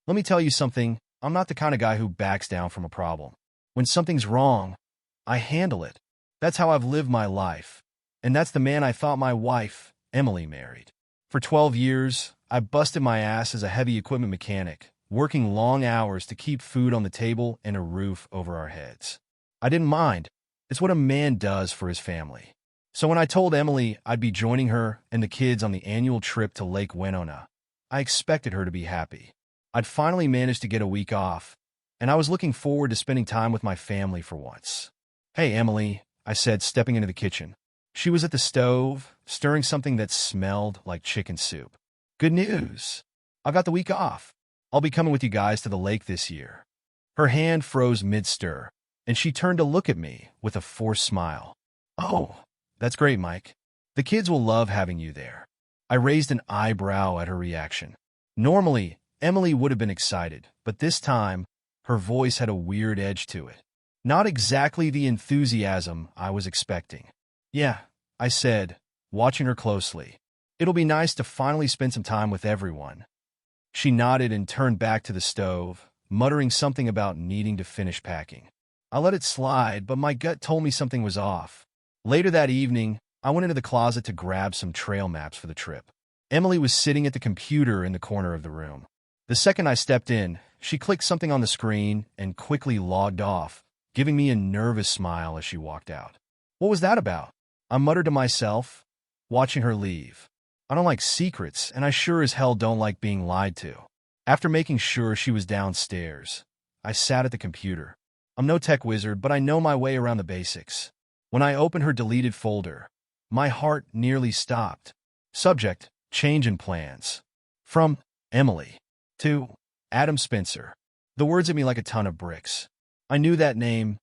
Let me tell you something, I'm not the kind of guy who backs down from a problem. When something's wrong, I handle it. That's how I've lived my life. And that's the man I thought my wife, Emily, married. For 12 years, I busted my ass as a heavy equipment mechanic, working long hours to keep food on the table and a roof over our heads. I didn't mind. It's what a man does for his family. So when I told Emily I'd be joining her and the kids on the annual trip to Lake Winona, I expected her to be happy. I'd finally managed to get a week off, and I was looking forward to spending time with my family for once. "Hey, Emily," I said, stepping into the kitchen. She was at the stove, stirring something that smelled like chicken soup. "Good news. I got the week off. I'll be coming with you guys to the lake this year." Her hand froze mid-stir, and she turned to look at me with a forced smile. "Oh, that's great, Mike. The kids will love having you there." I raised an eyebrow at her reaction. Normally, Emily would have been excited, but this time, her voice had a weird edge to it. Not exactly the enthusiasm I was expecting. "Yeah," I said, watching her closely. "It'll be nice to finally spend some time with everyone." She nodded and turned back to the stove, muttering something about needing to finish packing. I let it slide, but my gut told me something was off. Later that evening, I went into the closet to grab some trail maps for the trip. Emily was sitting at the computer in the corner of the room. The second I stepped in, she clicked something on the screen and quickly logged off, giving me a nervous smile as she walked out. "What was that about?" I muttered to myself, watching her leave. I don't like secrets, and I sure as hell don't like being lied to. After making sure she was downstairs, I sat at the computer. I'm no tech wizard, but I know my way around the basics. When I opened her deleted folder, my heart nearly stopped. Subject: change in plans. From Emily to Adam Spencer. The words hit me like a ton of bricks. I knew that name,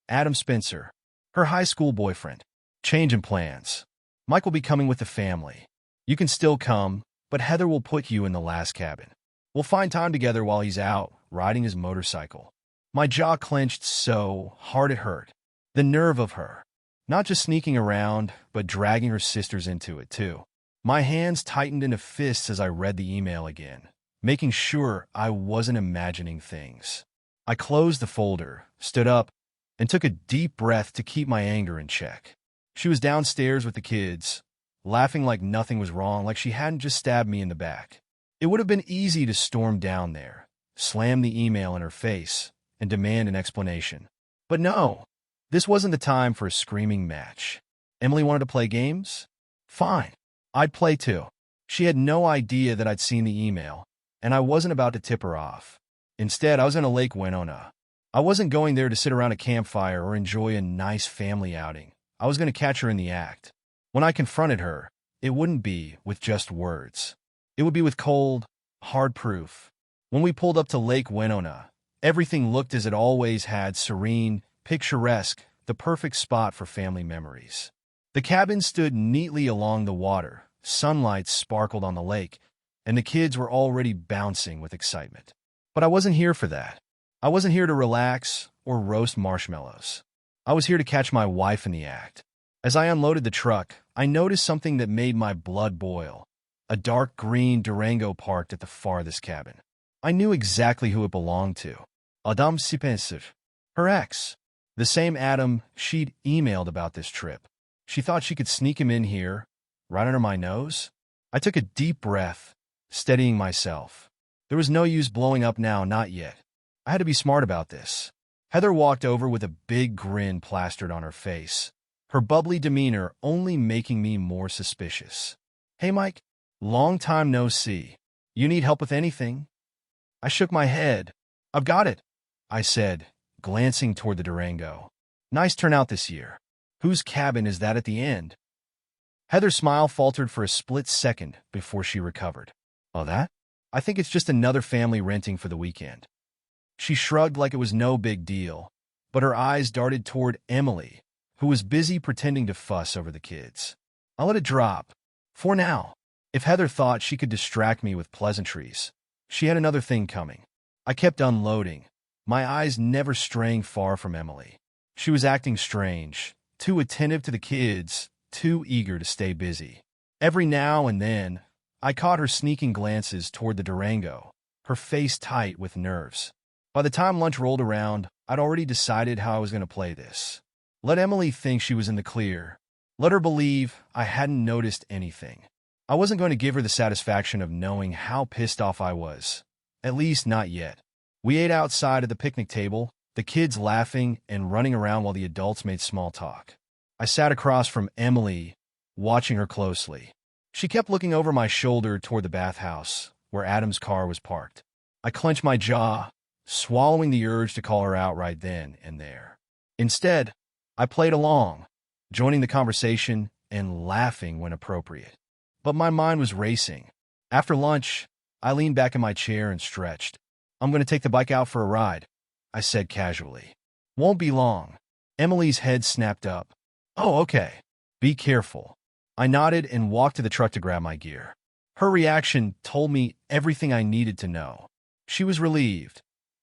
Adam Spencer, her high school boyfriend. Change in plans. "Mike will be coming with the family. You can still come, but Heather will put you in the last cabin. We'll find time together while he's out, riding his motorcycle." My jaw clenched so hard it hurt. The nerve of her. Not just sneaking around, but dragging her sisters into it, too. My hands tightened into fists as I read the email again, making sure I wasn't imagining things. I closed the folder, stood up, and took a deep breath to keep my anger in check. She was downstairs with the kids, laughing like nothing was wrong, like she hadn't just stabbed me in the back. It would have been easy to storm down there, slam the email in her face, and demand an explanation. But no, this wasn't the time for a screaming match. Emily wanted to play games? Fine, I'd play too. She had no idea that I'd seen the email, and I wasn't about to tip her off. Instead, I was in a Lake Winona. I wasn't going there to sit around a campfire or enjoy a nice family outing. I was going to catch her in the act. When I confronted her, it wouldn't be with just words. It would be with cold, hard proof. When we pulled up to Lake Winona, everything looked as it always had: serene, picturesque, the perfect spot for family memories. The cabin stood neatly along the water, sunlight sparkled on the lake, and the kids were already bouncing with excitement. But I wasn't here for that. I wasn't here to relax or roast marshmallows. I was here to catch my wife in the act. As I unloaded the truck, I noticed something that made my blood boil: a dark green Durango parked at the farthest cabin. I knew exactly who it belonged to. Adam Spencer, her ex. The same Adam she'd emailed about this trip. She thought she could sneak him in here, right under my nose? I took a deep breath, steadying myself. There was no use blowing up now, not yet. I had to be smart about this. Heather walked over with a big grin plastered on her face, her bubbly demeanor only making me more suspicious. "Hey, Mike, long time no see. You need help with anything?" I shook my head. "I've got it," I said, glancing toward the Durango. "Nice turnout this year. Whose cabin is that at the end?" Heather's smile faltered for a split second before she recovered. "Oh, that? I think it's just another family renting for the weekend." She shrugged like it was no big deal, but her eyes darted toward Emily, who was busy pretending to fuss over the kids. I let it drop. For now. If Heather thought she could distract me with pleasantries, she had another thing coming. I kept unloading, my eyes never straying far from Emily. She was acting strange, too attentive to the kids, too eager to stay busy. Every now and then, I caught her sneaking glances toward the Durango, her face tight with nerves. By the time lunch rolled around, I'd already decided how I was going to play this. Let Emily think she was in the clear. Let her believe I hadn't noticed anything. I wasn't going to give her the satisfaction of knowing how pissed off I was. At least not yet. We ate outside at the picnic table, the kids laughing and running around while the adults made small talk. I sat across from Emily, watching her closely. She kept looking over my shoulder toward the bathhouse, where Adam's car was parked. I clenched my jaw, swallowing the urge to call her out right then and there. Instead, I played along, joining the conversation and laughing when appropriate. But my mind was racing. After lunch, I leaned back in my chair and stretched. "I'm going to take the bike out for a ride," I said casually. "Won't be long." Emily's head snapped up. "Oh, okay. Be careful." I nodded and walked to the truck to grab my gear. Her reaction told me everything I needed to know. She was relieved,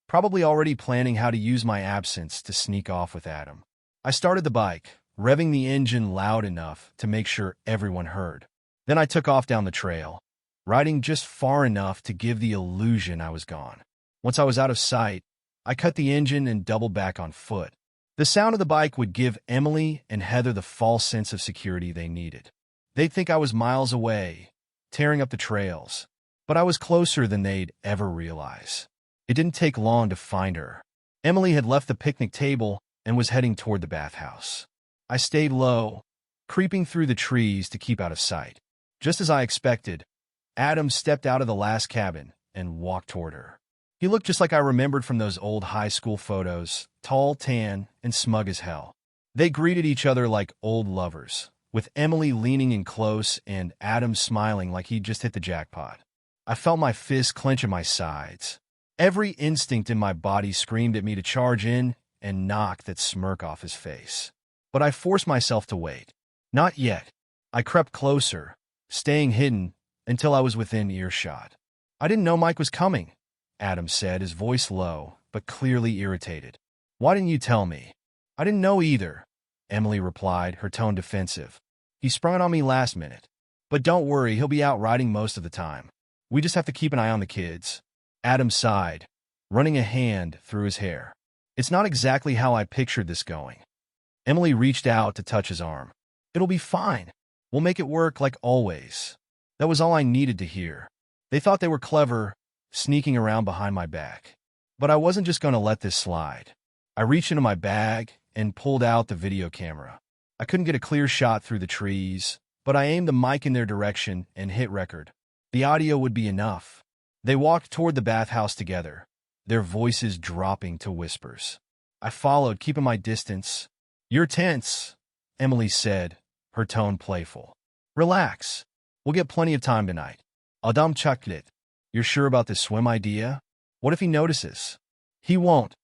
probably already planning how to use my absence to sneak off with Adam. I started the bike, revving the engine loud enough to make sure everyone heard. Then I took off down the trail, riding just far enough to give the illusion I was gone. Once I was out of sight, I cut the engine and doubled back on foot. The sound of the bike would give Emily and Heather the false sense of security they needed. They'd think I was miles away, tearing up the trails, but I was closer than they'd ever realize. It didn't take long to find her. Emily had left the picnic table and was heading toward the bathhouse. I stayed low, creeping through the trees to keep out of sight. Just as I expected, Adam stepped out of the last cabin and walked toward her. He looked just like I remembered from those old high school photos, tall, tan, and smug as hell. They greeted each other like old lovers, with Emily leaning in close and Adam smiling like he'd just hit the jackpot. I felt my fists clench at my sides. Every instinct in my body screamed at me to charge in and knock that smirk off his face. But I forced myself to wait. Not yet. I crept closer, staying hidden until I was within earshot. "I didn't know Mike was coming," Adam said, his voice low, but clearly irritated. "Why didn't you tell me?" "I didn't know either," Emily replied, her tone defensive. "He sprung it on me last minute. But don't worry, he'll be out riding most of the time. We just have to keep an eye on the kids." Adam sighed, running a hand through his hair. "It's not exactly how I pictured this going." Emily reached out to touch his arm. "It'll be fine. We'll make it work like always." That was all I needed to hear. They thought they were clever, sneaking around behind my back. But I wasn't just going to let this slide. I reached into my bag and pulled out the video camera. I couldn't get a clear shot through the trees, but I aimed the mic in their direction and hit record. The audio would be enough. They walked toward the bathhouse together, their voices dropping to whispers. I followed, keeping my distance. "You're tense," Emily said, her tone playful. "Relax. We'll get plenty of time tonight." "Adam chocolate. You're sure about this swim idea? What if he notices?" "He won't,"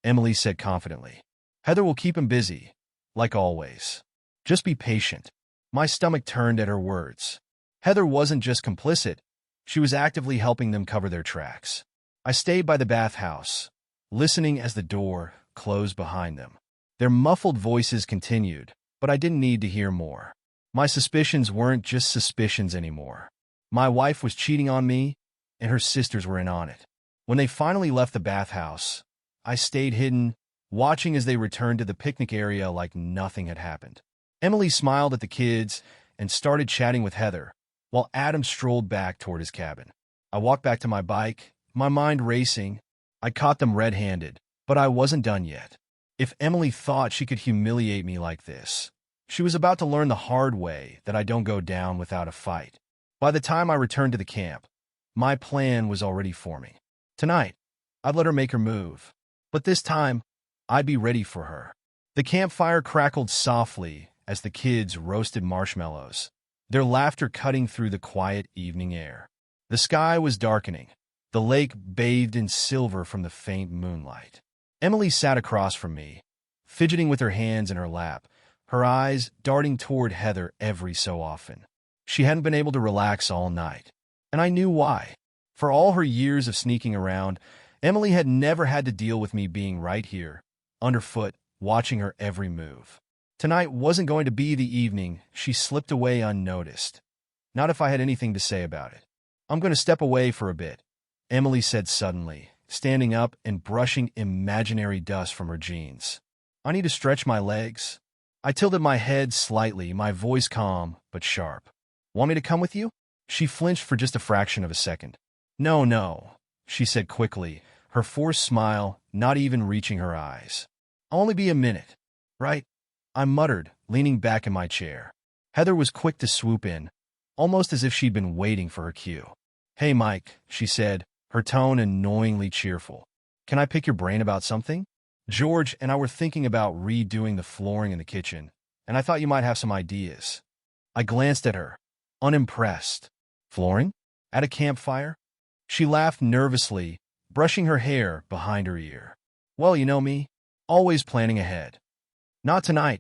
Emily said confidently. "Heather will keep him busy, like always. Just be patient." My stomach turned at her words. Heather wasn't just complicit. She was actively helping them cover their tracks. I stayed by the bathhouse, listening as the door closed behind them. Their muffled voices continued, but I didn't need to hear more. My suspicions weren't just suspicions anymore. My wife was cheating on me, and her sisters were in on it. When they finally left the bathhouse, I stayed hidden, watching as they returned to the picnic area like nothing had happened. Emily smiled at the kids and started chatting with Heather, while Adam strolled back toward his cabin. I walked back to my bike, my mind racing. I caught them red-handed, but I wasn't done yet. If Emily thought she could humiliate me like this, she was about to learn the hard way that I don't go down without a fight. By the time I returned to the camp, my plan was already forming. Tonight, I'd let her make her move, but this time, I'd be ready for her. The campfire crackled softly as the kids roasted marshmallows, their laughter cutting through the quiet evening air. The sky was darkening, the lake bathed in silver from the faint moonlight. Emily sat across from me, fidgeting with her hands in her lap, her eyes darting toward Heather every so often. She hadn't been able to relax all night, and I knew why. For all her years of sneaking around, Emily had never had to deal with me being right here, underfoot, watching her every move. Tonight wasn't going to be the evening she slipped away unnoticed. Not if I had anything to say about it. "I'm going to step away for a bit," Emily said suddenly, standing up and brushing imaginary dust from her jeans. I need to stretch my legs. I tilted my head slightly, my voice calm but sharp. Want me to come with you? She flinched for just a fraction of a second. No, no, she said quickly, her forced smile not even reaching her eyes. I'll only be a minute, right? I muttered, leaning back in my chair. Heather was quick to swoop in, almost as if she'd been waiting for her cue. Hey, Mike, she said, her tone annoyingly cheerful. Can I pick your brain about something? George and I were thinking about redoing the flooring in the kitchen, and I thought you might have some ideas. I glanced at her, unimpressed. Flooring? At a campfire? She laughed nervously, brushing her hair behind her ear. Well, you know me, always planning ahead. Not tonight,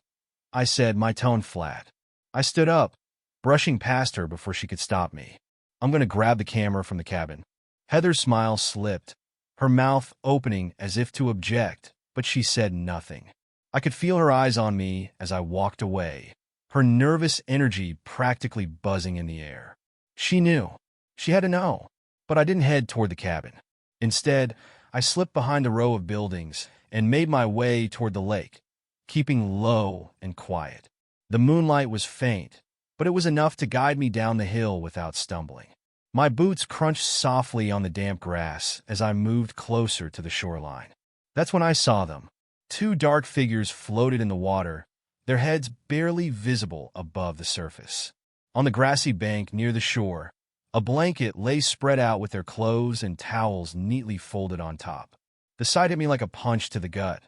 I said, my tone flat. I stood up, brushing past her before she could stop me. I'm going to grab the camera from the cabin. Heather's smile slipped, her mouth opening as if to object, but she said nothing. I could feel her eyes on me as I walked away, her nervous energy practically buzzing in the air. She knew. She had to know. But I didn't head toward the cabin. Instead, I slipped behind a row of buildings and made my way toward the lake, keeping low and quiet. The moonlight was faint, but it was enough to guide me down the hill without stumbling. My boots crunched softly on the damp grass as I moved closer to the shoreline. That's when I saw them. Two dark figures floated in the water, their heads barely visible above the surface. On the grassy bank near the shore, a blanket lay spread out with their clothes and towels neatly folded on top. The sight hit me like a punch to the gut.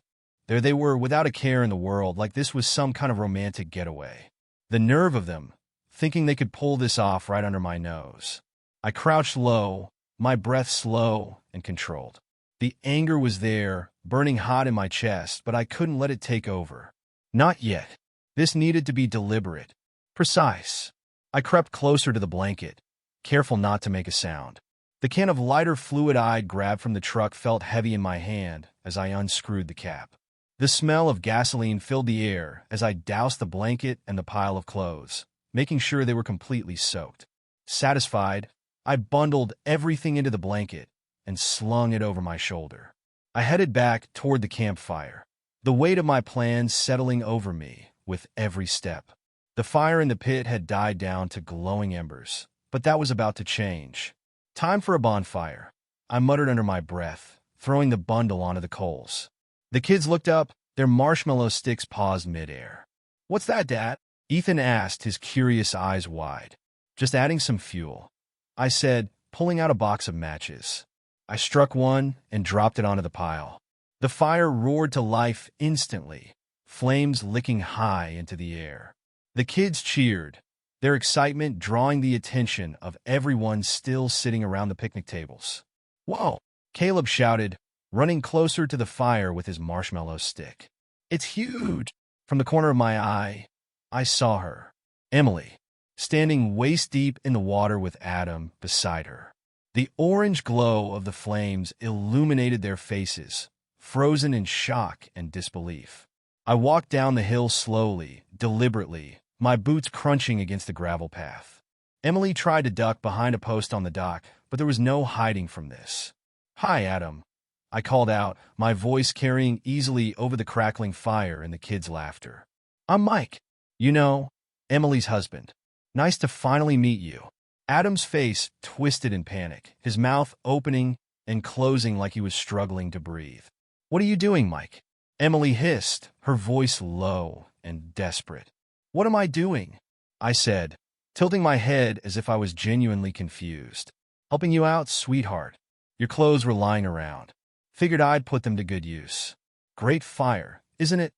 There they were, without a care in the world, like this was some kind of romantic getaway. The nerve of them, thinking they could pull this off right under my nose. I crouched low, my breath slow and controlled. The anger was there, burning hot in my chest, but I couldn't let it take over. Not yet. This needed to be deliberate, precise. I crept closer to the blanket, careful not to make a sound. The can of lighter fluid I'd grabbed from the truck felt heavy in my hand as I unscrewed the cap. The smell of gasoline filled the air as I doused the blanket and the pile of clothes, making sure they were completely soaked. Satisfied, I bundled everything into the blanket and slung it over my shoulder. I headed back toward the campfire, the weight of my plans settling over me with every step. The fire in the pit had died down to glowing embers, but that was about to change. Time for a bonfire, I muttered under my breath, throwing the bundle onto the coals. The kids looked up, their marshmallow sticks paused midair. What's that, Dad? Ethan asked, his curious eyes wide. Just adding some fuel, I said, pulling out a box of matches. I struck one and dropped it onto the pile. The fire roared to life instantly, flames licking high into the air. The kids cheered, their excitement drawing the attention of everyone still sitting around the picnic tables. Whoa! Caleb shouted, running closer to the fire with his marshmallow stick. It's huge! From the corner of my eye, I saw her, Emily, standing waist-deep in the water with Adam beside her. The orange glow of the flames illuminated their faces, frozen in shock and disbelief. I walked down the hill slowly, deliberately, my boots crunching against the gravel path. Emily tried to duck behind a post on the dock, but there was no hiding from this. Hi, Adam, I called out, my voice carrying easily over the crackling fire and the kids' laughter. I'm Mike. You know, Emily's husband. Nice to finally meet you. Adam's face twisted in panic, his mouth opening and closing like he was struggling to breathe. What are you doing, Mike? Emily hissed, her voice low and desperate. What am I doing? I said, tilting my head as if I was genuinely confused. Helping you out, sweetheart. Your clothes were lying around. Figured I'd put them to good use. Great fire, isn't it?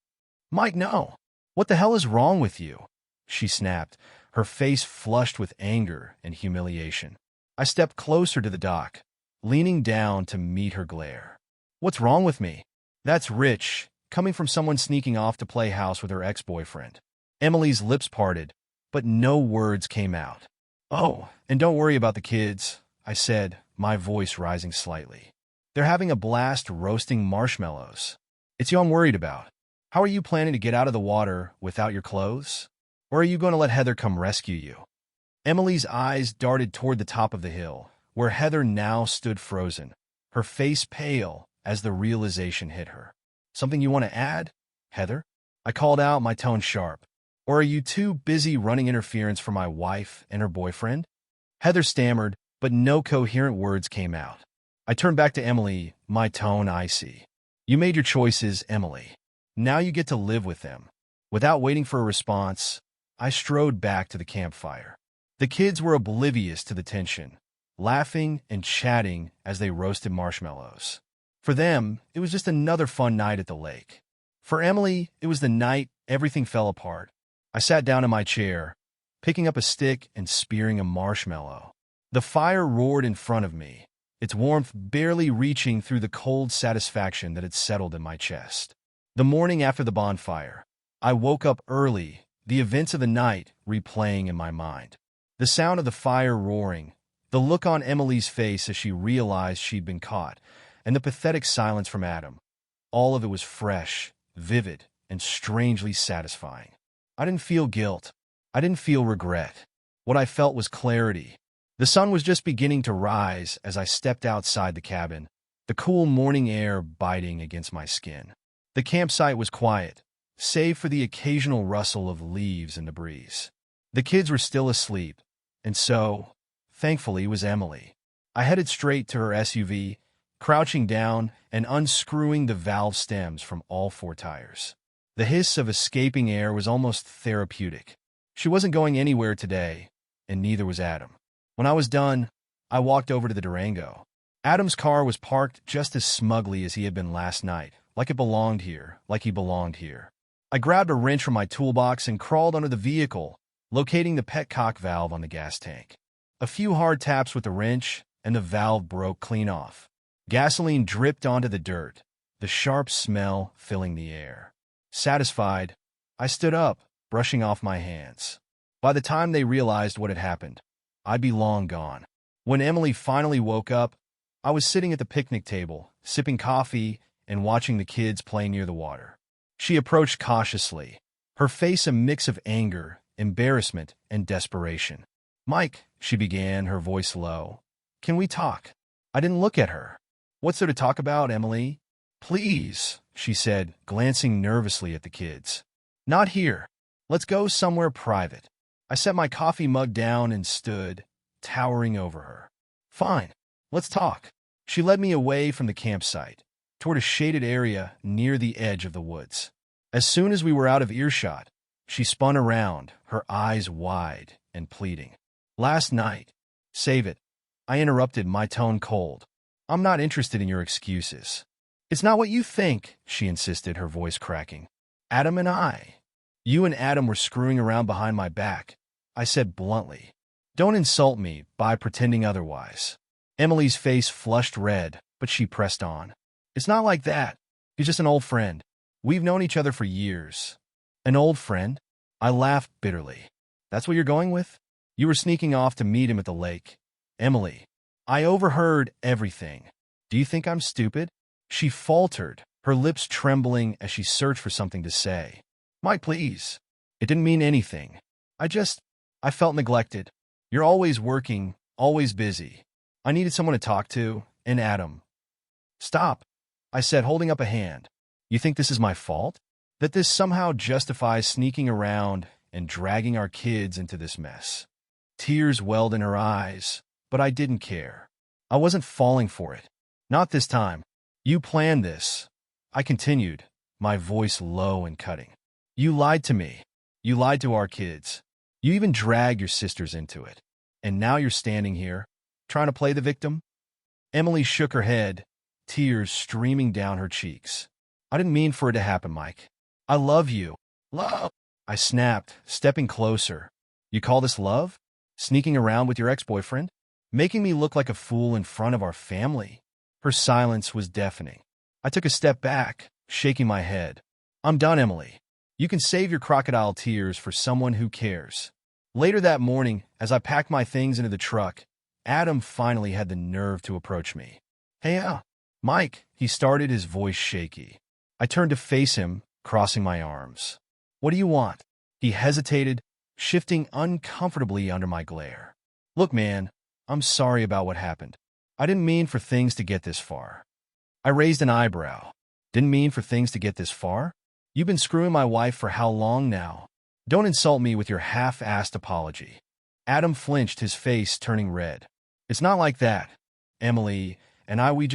Mike, no. What the hell is wrong with you? She snapped, her face flushed with anger and humiliation. I stepped closer to the dock, leaning down to meet her glare. What's wrong with me? That's rich, coming from someone sneaking off to play house with her ex-boyfriend. Emily's lips parted, but no words came out. Oh, and don't worry about the kids, I said, my voice rising slightly. They're having a blast roasting marshmallows. It's you I'm worried about. How are you planning to get out of the water without your clothes? Or are you going to let Heather come rescue you? Emily's eyes darted toward the top of the hill, where Heather now stood frozen, her face pale as the realization hit her. "Something you want to add, Heather?" I called out, my tone sharp. "Or are you too busy running interference for my wife and her boyfriend?" Heather stammered, but no coherent words came out. I turned back to Emily, my tone icy. "You made your choices, Emily. Now you get to live with them." Without waiting for a response, I strode back to the campfire. The kids were oblivious to the tension, laughing and chatting as they roasted marshmallows. For them, it was just another fun night at the lake. For Emily, it was the night everything fell apart. I sat down in my chair, picking up a stick and spearing a marshmallow. The fire roared in front of me, its warmth barely reaching through the cold satisfaction that had settled in my chest. The morning after the bonfire, I woke up early, the events of the night replaying in my mind. The sound of the fire roaring, the look on Emily's face as she realized she'd been caught, and the pathetic silence from Adam. All of it was fresh, vivid, and strangely satisfying. I didn't feel guilt. I didn't feel regret. What I felt was clarity. The sun was just beginning to rise as I stepped outside the cabin, the cool morning air biting against my skin. The campsite was quiet, save for the occasional rustle of leaves in the breeze. The kids were still asleep, and so, thankfully, was Emily. I headed straight to her SUV, crouching down and unscrewing the valve stems from all 4 tires. The hiss of escaping air was almost therapeutic. She wasn't going anywhere today, and neither was Adam. When I was done, I walked over to the Durango. Adam's car was parked just as smugly as he had been last night, like it belonged here, like he belonged here. I grabbed a wrench from my toolbox and crawled under the vehicle, locating the petcock valve on the gas tank. A few hard taps with the wrench, and the valve broke clean off. Gasoline dripped onto the dirt, the sharp smell filling the air. Satisfied, I stood up, brushing off my hands. By the time they realized what had happened, I'd be long gone. When Emily finally woke up, I was sitting at the picnic table, sipping coffee and watching the kids play near the water. She approached cautiously, her face a mix of anger, embarrassment, and desperation. "Mike," she began, her voice low, "can we talk?" I didn't look at her. "What's there to talk about, Emily?" "Please," she said, glancing nervously at the kids. "Not here. Let's go somewhere private." I set my coffee mug down and stood, towering over her. "Fine. Let's talk." She led me away from the campsite, toward a shaded area near the edge of the woods. As soon as we were out of earshot, she spun around, her eyes wide and pleading. "Last night." "Save it." I interrupted, my tone cold. "I'm not interested in your excuses." "It's not what you think," she insisted, her voice cracking. "Adam and I." "You and Adam were screwing around behind my back," I said bluntly. "Don't insult me by pretending otherwise." Emily's face flushed red, but she pressed on. "It's not like that. He's just an old friend. We've known each other for years." "An old friend?" I laughed bitterly. "That's what you're going with? You were sneaking off to meet him at the lake." "Emily, I overheard everything. Do you think I'm stupid?" She faltered, her lips trembling as she searched for something to say. "Mike, please. It didn't mean anything. I felt neglected. You're always working, always busy. I needed someone to talk to, and Adam." "Stop," I said, holding up a hand. "You think this is my fault? That this somehow justifies sneaking around and dragging our kids into this mess?" Tears welled in her eyes, but I didn't care. I wasn't falling for it. Not this time. "You planned this," I continued, my voice low and cutting. "You lied to me. You lied to our kids. You even dragged your sisters into it. And now you're standing here, trying to play the victim?" Emily shook her head, tears streaming down her cheeks. "I didn't mean for it to happen, Mike. I love you." "Love?" I snapped, stepping closer. "You call this love? Sneaking around with your ex-boyfriend? Making me look like a fool in front of our family?" Her silence was deafening. I took a step back, shaking my head. "I'm done, Emily. You can save your crocodile tears for someone who cares." Later that morning, as I packed my things into the truck, Adam finally had the nerve to approach me. "Hey, Mike," he started, his voice shaky. I turned to face him, crossing my arms. "What do you want?" He hesitated, shifting uncomfortably under my glare. "Look, man, I'm sorry about what happened. I didn't mean for things to get this far. I raised an eyebrow. Didn't mean for things to get this far? You've been screwing my wife for how long now? Don't insult me with your half-assed apology. Adam flinched, his face turning red. It's not like that. Emily and I, You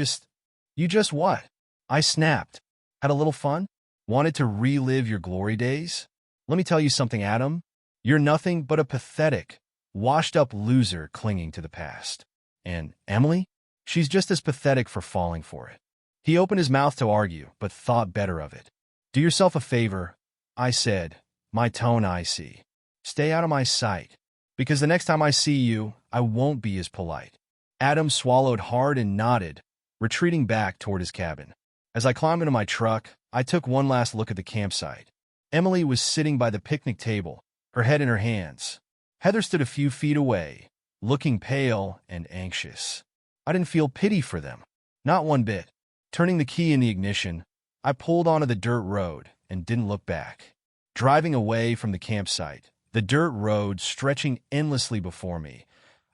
just what? I snapped. Had a little fun? Wanted to relive your glory days? Let me tell you something, Adam. You're nothing but a pathetic, washed-up loser clinging to the past. And Emily? She's just as pathetic for falling for it. He opened his mouth to argue, but thought better of it. Do yourself a favor, I said, my tone icy. Stay out of my sight, because the next time I see you, I won't be as polite. Adam swallowed hard and nodded, retreating back toward his cabin. As I climbed into my truck, I took one last look at the campsite. Emily was sitting by the picnic table, her head in her hands. Heather stood a few feet away, looking pale and anxious. I didn't feel pity for them, not one bit. Turning the key in the ignition, I pulled onto the dirt road and didn't look back. Driving away from the campsite, the dirt road stretching endlessly before me,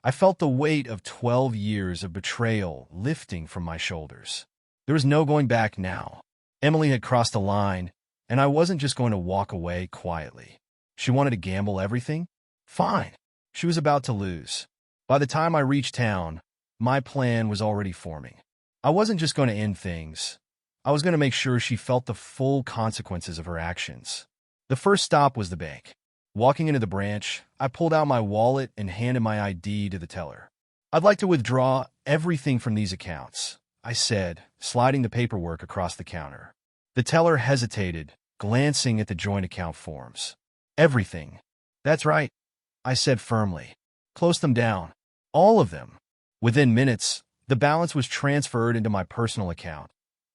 I felt the weight of 12 years of betrayal lifting from my shoulders. There was no going back now. Emily had crossed a line, and I wasn't just going to walk away quietly. She wanted to gamble everything? Fine. She was about to lose. By the time I reached town, my plan was already forming. I wasn't just going to end things. I was going to make sure she felt the full consequences of her actions. The first stop was the bank. Walking into the branch, I pulled out my wallet and handed my ID to the teller. I'd like to withdraw everything from these accounts, I said, sliding the paperwork across the counter. The teller hesitated, glancing at the joint account forms. Everything. That's right, I said firmly. Close them down. All of them. Within minutes, the balance was transferred into my personal account,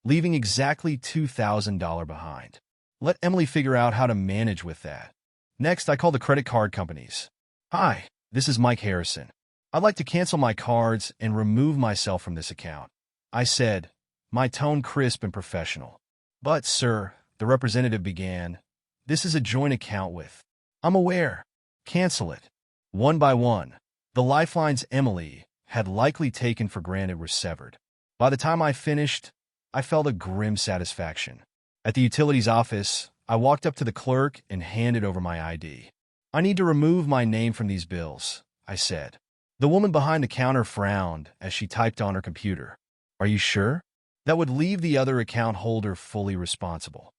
leaving exactly $2,000 behind. Let Emily figure out how to manage with that. Next, I called the credit card companies. Hi, this is Mike Harrison. I'd like to cancel my cards and remove myself from this account, I said, my tone crisp and professional. But, sir, the representative began, this is a joint account with. I'm aware. Cancel it. One by one, the lifelines Emily had likely taken for granted were severed. By the time I finished, I felt a grim satisfaction. At the utilities office, I walked up to the clerk and handed over my ID. I need to remove my name from these bills, I said. The woman behind the counter frowned as she typed on her computer. Are you sure? That would leave the other account holder fully responsible.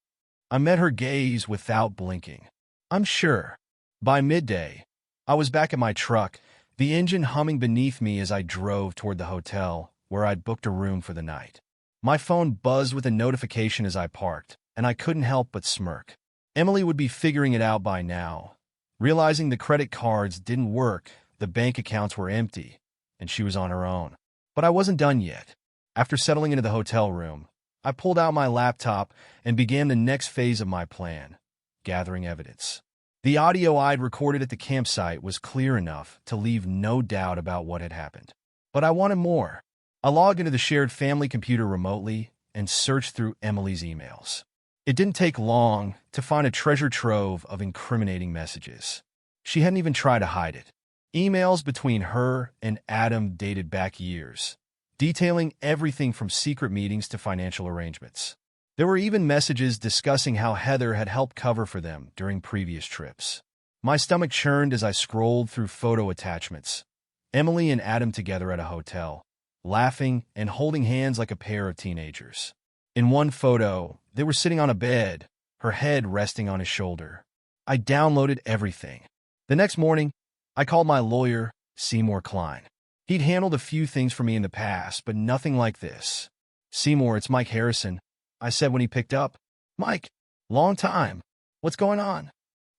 I met her gaze without blinking. I'm sure. By midday, I was back at my truck, the engine humming beneath me as I drove toward the hotel where I'd booked a room for the night. My phone buzzed with a notification as I parked, and I couldn't help but smirk. Emily would be figuring it out by now. Realizing the credit cards didn't work, the bank accounts were empty, and she was on her own. But I wasn't done yet. After settling into the hotel room, I pulled out my laptop and began the next phase of my plan, gathering evidence. The audio I'd recorded at the campsite was clear enough to leave no doubt about what had happened. But I wanted more. I logged into the shared family computer remotely and searched through Emily's emails. It didn't take long to find a treasure trove of incriminating messages. She hadn't even tried to hide it. Emails between her and Adam dated back years, detailing everything from secret meetings to financial arrangements. There were even messages discussing how Heather had helped cover for them during previous trips. My stomach churned as I scrolled through photo attachments. Emily and Adam together at a hotel, laughing and holding hands like a pair of teenagers. In one photo, they were sitting on a bed, her head resting on his shoulder. I downloaded everything. The next morning, I called my lawyer, Seymour Klein. He'd handled a few things for me in the past, but nothing like this. Seymour, it's Mike Harrison, I said when he picked up. Mike, long time. What's going on?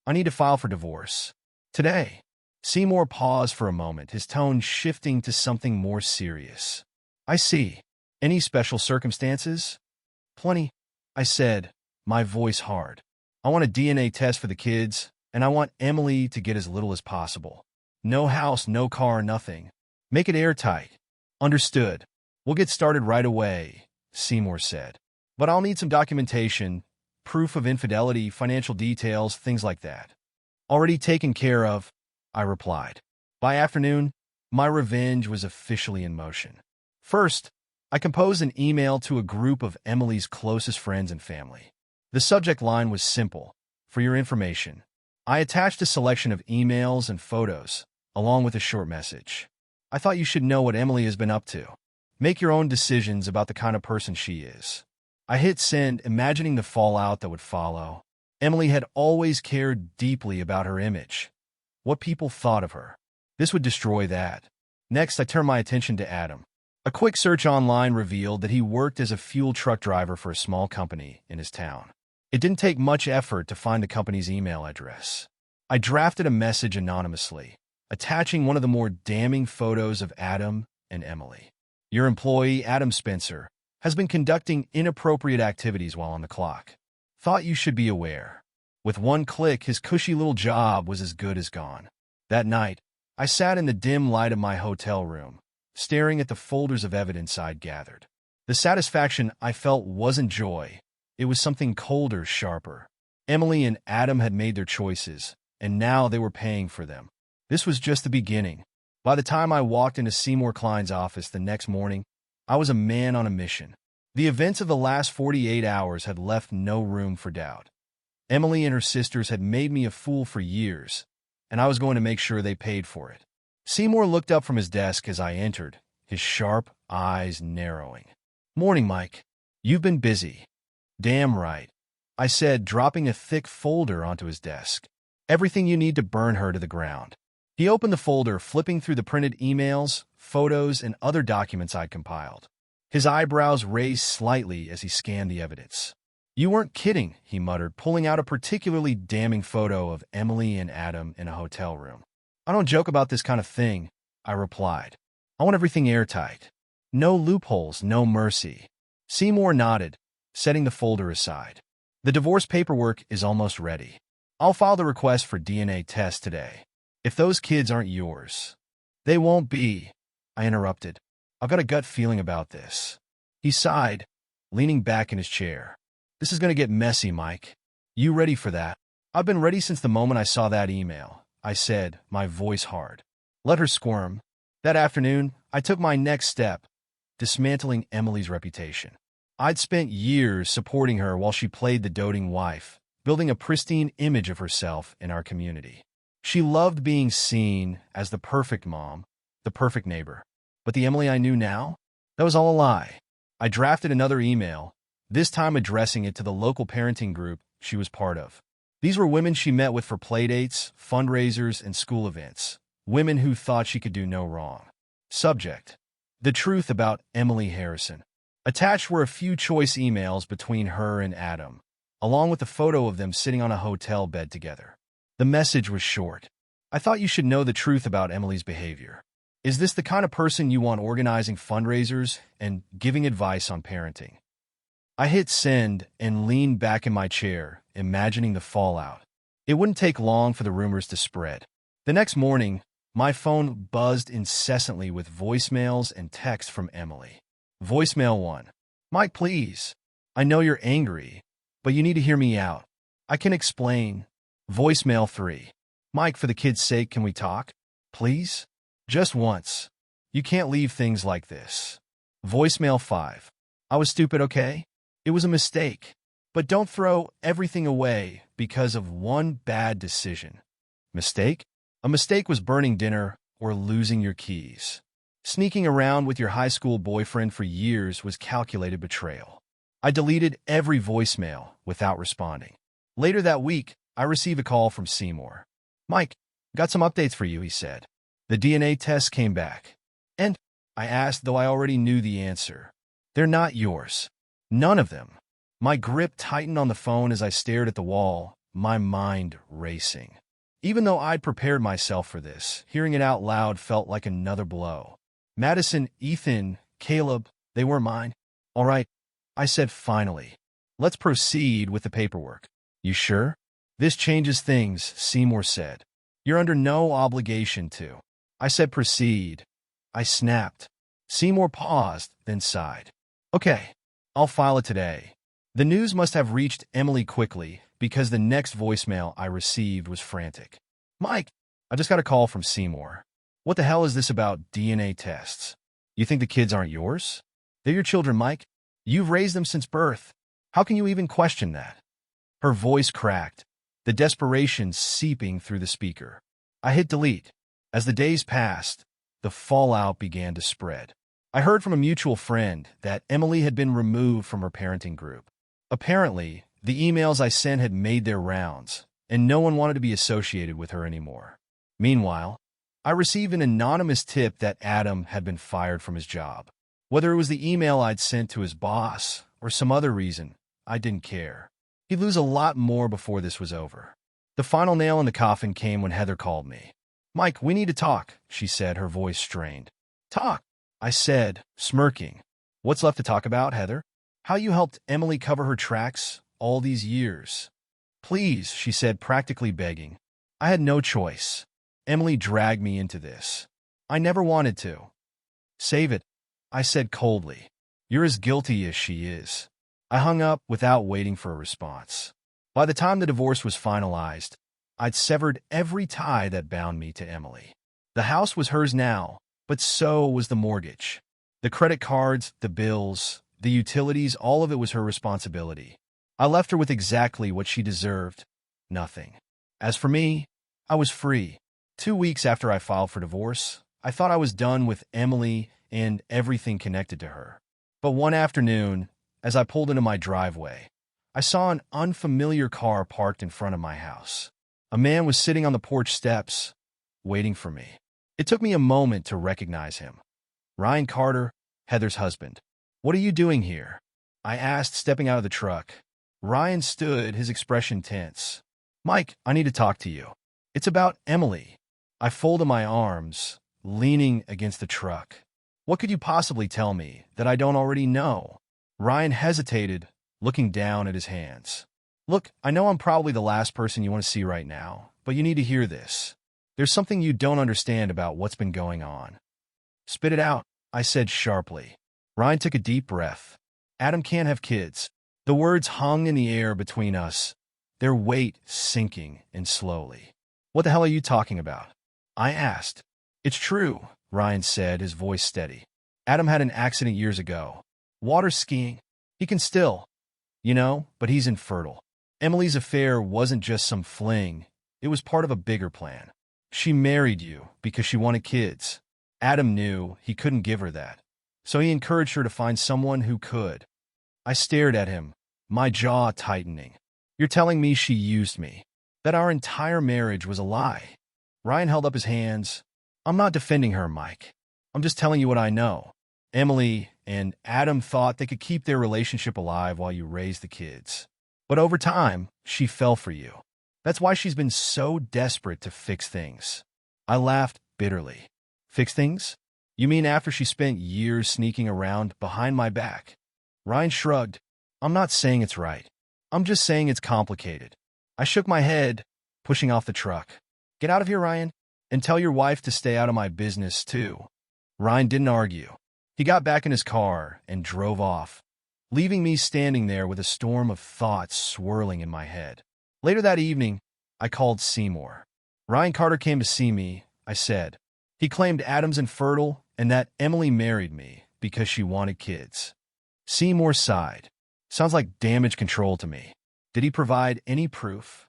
I need to file for divorce. Today. Seymour paused for a moment, his tone shifting to something more serious. I see. Any special circumstances? Plenty, I said, my voice hard. I want a DNA test for the kids, and I want Emily to get as little as possible. No house, no car, nothing. Make it airtight. Understood. We'll get started right away, Seymour said. But I'll need some documentation, proof of infidelity, financial details, things like that. Already taken care of, I replied. By afternoon, My revenge was officially in motion. First, I composed an email to a group of Emily's closest friends and family. The subject line was simple: "For your information." I attached a selection of emails and photos, along with a short message. "I thought you should know what Emily has been up to. Make your own decisions about the kind of person she is." I hit send, imagining the fallout that would follow. Emily had always cared deeply about her image, what people thought of her. This would destroy that. Next, I turned my attention to Adam. A quick search online revealed that he worked as a fuel truck driver for a small company in his town. It didn't take much effort to find the company's email address. I drafted a message anonymously, attaching one of the more damning photos of Adam and Emily. "Your employee, Adam Spencer, has been conducting inappropriate activities while on the clock. Thought you should be aware." With one click, his cushy little job was as good as gone. That night, I sat in the dim light of my hotel room, staring at the folders of evidence I'd gathered. The satisfaction I felt wasn't joy. It was something colder, sharper. Emily and Adam had made their choices, and now they were paying for them. This was just the beginning. By the time I walked into Seymour Klein's office the next morning, I was a man on a mission. The events of the last 48 hours had left no room for doubt. Emily and her sisters had made me a fool for years, and I was going to make sure they paid for it. Seymour looked up from his desk as I entered, his sharp eyes narrowing. "Morning, Mike. You've been busy." "Damn right," I said, dropping a thick folder onto his desk. "Everything you need to burn her to the ground." He opened the folder, flipping through the printed emails, photos, and other documents I'd compiled. His eyebrows raised slightly as he scanned the evidence. "You weren't kidding," he muttered, pulling out a particularly damning photo of Emily and Adam in a hotel room. "I don't joke about this kind of thing," I replied. "I want everything airtight. No loopholes, no mercy." Seymour nodded, setting the folder aside. "The divorce paperwork is almost ready. I'll file the request for DNA tests today. If those kids aren't yours." "They won't be," I interrupted. "I've got a gut feeling about this." He sighed, leaning back in his chair. "This is going to get messy, Mike. You ready for that?" "I've been ready since the moment I saw that email," I said, my voice hard. "Let her squirm." That afternoon, I took my next step, dismantling Emily's reputation. I'd spent years supporting her while she played the doting wife, building a pristine image of herself in our community. She loved being seen as the perfect mom, the perfect neighbor. But the Emily I knew now? That was all a lie. I drafted another email, this time addressing it to the local parenting group she was part of. These were women she met with for playdates, fundraisers, and school events. Women who thought she could do no wrong. Subject: the truth about Emily Harrison. Attached were a few choice emails between her and Adam, along with a photo of them sitting on a hotel bed together. The message was short. "I thought you should know the truth about Emily's behavior. Is this the kind of person you want organizing fundraisers and giving advice on parenting?" I hit send and leaned back in my chair, imagining the fallout. It wouldn't take long for the rumors to spread. The next morning, my phone buzzed incessantly with voicemails and texts from Emily. Voicemail 1. "Mike, please. I know you're angry, but you need to hear me out. I can explain." Voicemail 3. "Mike, for the kids' sake, can we talk? Please? Just once. You can't leave things like this." Voicemail 5. "I was stupid, okay? It was a mistake. But don't throw everything away because of one bad decision." Mistake? A mistake was burning dinner or losing your keys. Sneaking around with your high school boyfriend for years was calculated betrayal. I deleted every voicemail without responding. Later that week, I received a call from Seymour. "Mike, got some updates for you," he said. "The DNA test came back." "And?" I asked, though I already knew the answer. "They're not yours. None of them." My grip tightened on the phone as I stared at the wall, my mind racing. Even though I'd prepared myself for this, hearing it out loud felt like another blow. "Madison, Ethan, Caleb, they weren't mine." "All right," I said finally. "Let's proceed with the paperwork." "You sure?" "This changes things," Seymour said. "You're under no obligation to." I said proceed. I snapped. Seymour paused, then sighed. "Okay, I'll file it today." The news must have reached Emily quickly, because the next voicemail I received was frantic. "Mike, I just got a call from Seymour. What the hell is this about DNA tests? You think the kids aren't yours? They're your children, Mike. You've raised them since birth. How can you even question that? Her voice cracked, the desperation seeping through the speaker. I hit delete. As the days passed, the fallout began to spread. I heard from a mutual friend that Emily had been removed from her parenting group. Apparently, the emails I sent had made their rounds, and no one wanted to be associated with her anymore. Meanwhile, I received an anonymous tip that Adam had been fired from his job. Whether it was the email I'd sent to his boss or some other reason, I didn't care. He'd lose a lot more before this was over. The final nail in the coffin came when Heather called me. "Mike, we need to talk," she said, her voice strained. "Talk," I said, smirking. "What's left to talk about, Heather? How you helped Emily cover her tracks all these years." "Please," she said, practically begging. I had no choice. Emily dragged me into this. I never wanted to. "Save it," I said coldly. "You're as guilty as she is." I hung up without waiting for a response. By the time the divorce was finalized, I'd severed every tie that bound me to Emily. The house was hers now, but so was the mortgage. The credit cards, the bills, the utilities, all of it was her responsibility. I left her with exactly what she deserved, nothing. As for me, I was free. 2 weeks after I filed for divorce, I thought I was done with Emily and everything connected to her. But one afternoon, as I pulled into my driveway, I saw an unfamiliar car parked in front of my house. A man was sitting on the porch steps, waiting for me. It took me a moment to recognize him. Ryan Carter, Heather's husband. "What are you doing here?" I asked, stepping out of the truck. Ryan stood, his expression tense. "Mike, I need to talk to you. It's about Emily." I folded my arms, leaning against the truck. "What could you possibly tell me that I don't already know?" Ryan hesitated, looking down at his hands. "Look, I know I'm probably the last person you want to see right now, but you need to hear this. There's something you don't understand about what's been going on." "Spit it out," I said sharply. Ryan took a deep breath. "Adam can't have kids." The words hung in the air between us, their weight sinking in slowly. "What the hell are you talking about?" I asked. "It's true," Ryan said, his voice steady. "Adam had an accident years ago. Water skiing. He can still, but he's infertile. Emily's affair wasn't just some fling. It was part of a bigger plan. She married you because she wanted kids. Adam knew he couldn't give her that, so he encouraged her to find someone who could." I stared at him, my jaw tightening. "You're telling me she used me? That our entire marriage was a lie?" Ryan held up his hands. "I'm not defending her, Mike. I'm just telling you what I know. Emily and Adam thought they could keep their relationship alive while you raised the kids. But over time, she fell for you. That's why she's been so desperate to fix things." I laughed bitterly. "Fix things? You mean after she spent years sneaking around behind my back?" Ryan shrugged. "I'm not saying it's right. I'm just saying it's complicated." I shook my head, pushing off the truck. "Get out of here, Ryan, and tell your wife to stay out of my business, too." Ryan didn't argue. He got back in his car and drove off, leaving me standing there with a storm of thoughts swirling in my head. Later that evening, I called Seymour. "Ryan Carter came to see me," I said. "He claimed Adam's infertile and that Emily married me because she wanted kids." Seymour sighed. "Sounds like damage control to me. Did he provide any proof?"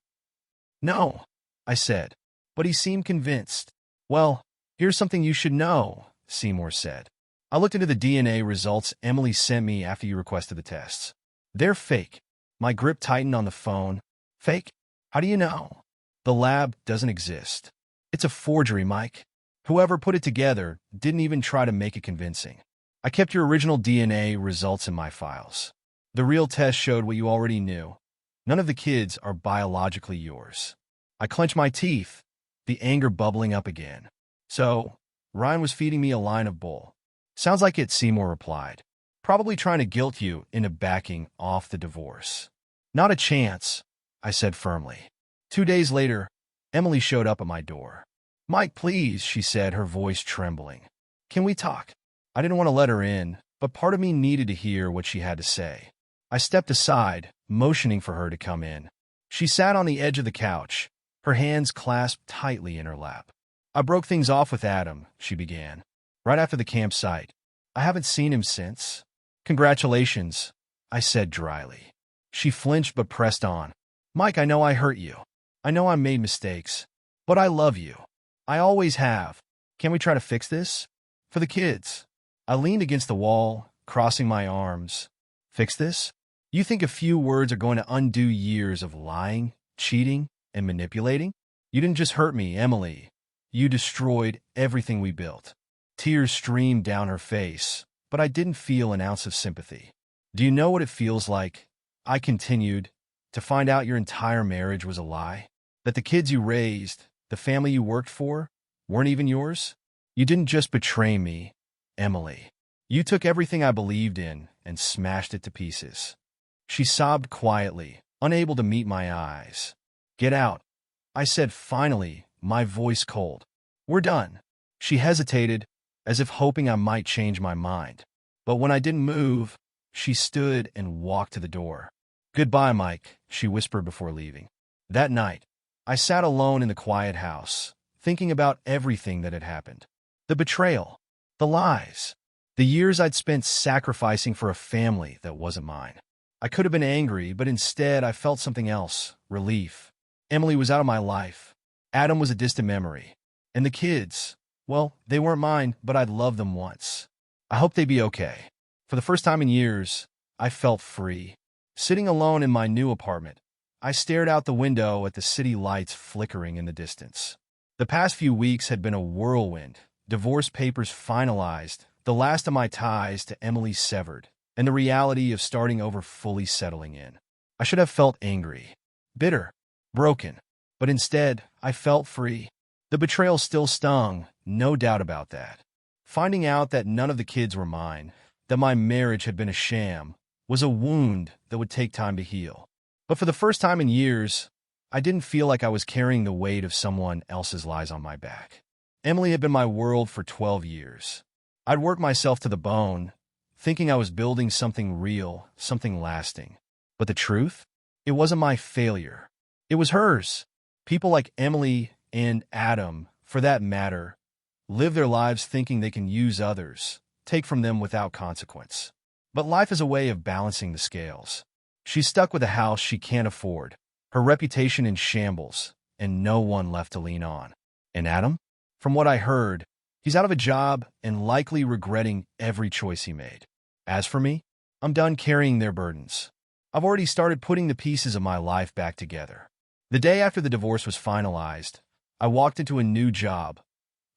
"No," I said, but he seemed convinced. "Well, here's something you should know," Seymour said. "I looked into the DNA results Emily sent me after you requested the tests. They're fake." My grip tightened on the phone. "Fake? How do you know?" "The lab doesn't exist. It's a forgery, Mike. Whoever put it together didn't even try to make it convincing. I kept your original DNA results in my files. The real test showed what you already knew. None of the kids are biologically yours." I clenched my teeth, the anger bubbling up again. "So, Ryan was feeding me a line of bull." "Sounds like it," Seymour replied. "Probably trying to guilt you into backing off the divorce." "Not a chance," I said firmly. 2 days later, Emily showed up at my door. "Mike, please," she said, her voice trembling. "Can we talk?" I didn't want to let her in, but part of me needed to hear what she had to say. I stepped aside, motioning for her to come in. She sat on the edge of the couch, her hands clasped tightly in her lap. I broke things off with Adam, she began, right after the campsite. I haven't seen him since. Congratulations, I said dryly. She flinched but pressed on. Mike, I know I hurt you. I know I made mistakes. But I love you. I always have. Can we try to fix this? For the kids. I leaned against the wall, crossing my arms. Fix this? You think a few words are going to undo years of lying, cheating, and manipulating? You didn't just hurt me, Emily. You destroyed everything we built. Tears streamed down her face, but I didn't feel an ounce of sympathy. Do you know what it feels like? I continued, to find out your entire marriage was a lie? That the kids you raised, the family you worked for, weren't even yours? You didn't just betray me, Emily. You took everything I believed in and smashed it to pieces. She sobbed quietly, unable to meet my eyes. Get out, I said finally, my voice cold. We're done. She hesitated, as if hoping I might change my mind. But when I didn't move, she stood and walked to the door. Goodbye, Mike, she whispered before leaving. That night, I sat alone in the quiet house, thinking about everything that had happened. The betrayal, the lies, the years I'd spent sacrificing for a family that wasn't mine. I could have been angry, but instead I felt something else, relief. Emily was out of my life. Adam was a distant memory. And the kids, well, they weren't mine, but I'd loved them once. I hope they'd be okay. For the first time in years, I felt free. Sitting alone in my new apartment, I stared out the window at the city lights flickering in the distance. The past few weeks had been a whirlwind. Divorce papers finalized, the last of my ties to Emily severed, and the reality of starting over fully settling in. I should have felt angry, bitter, broken, but instead, I felt free. The betrayal still stung, no doubt about that. Finding out that none of the kids were mine, that my marriage had been a sham, was a wound that would take time to heal. But for the first time in years, I didn't feel like I was carrying the weight of someone else's lies on my back. Emily had been my world for 12 years. I'd worked myself to the bone, thinking I was building something real, something lasting. But the truth? It wasn't my failure. It was hers. People like Emily and Adam, for that matter, live their lives thinking they can use others, take from them without consequence. But life is a way of balancing the scales. She's stuck with a house she can't afford, her reputation in shambles, and no one left to lean on. And Adam? From what I heard, he's out of a job and likely regretting every choice he made. As for me, I'm done carrying their burdens. I've already started putting the pieces of my life back together. The day after the divorce was finalized, I walked into a new job,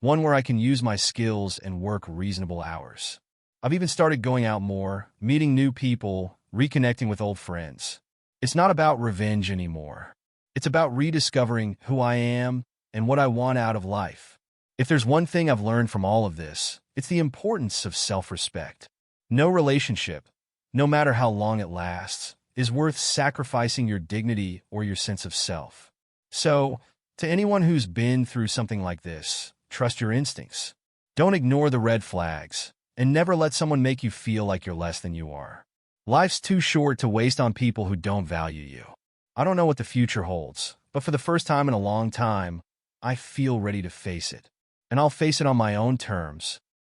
one where I can use my skills and work reasonable hours. I've even started going out more, meeting new people, reconnecting with old friends. It's not about revenge anymore. It's about rediscovering who I am and what I want out of life. If there's one thing I've learned from all of this, it's the importance of self-respect. No relationship, no matter how long it lasts, is worth sacrificing your dignity or your sense of self. So, to anyone who's been through something like this, trust your instincts. Don't ignore the red flags, and never let someone make you feel like you're less than you are. Life's too short to waste on people who don't value you. I don't know what the future holds, but for the first time in a long time, I feel ready to face it. And I'll face it on my own terms,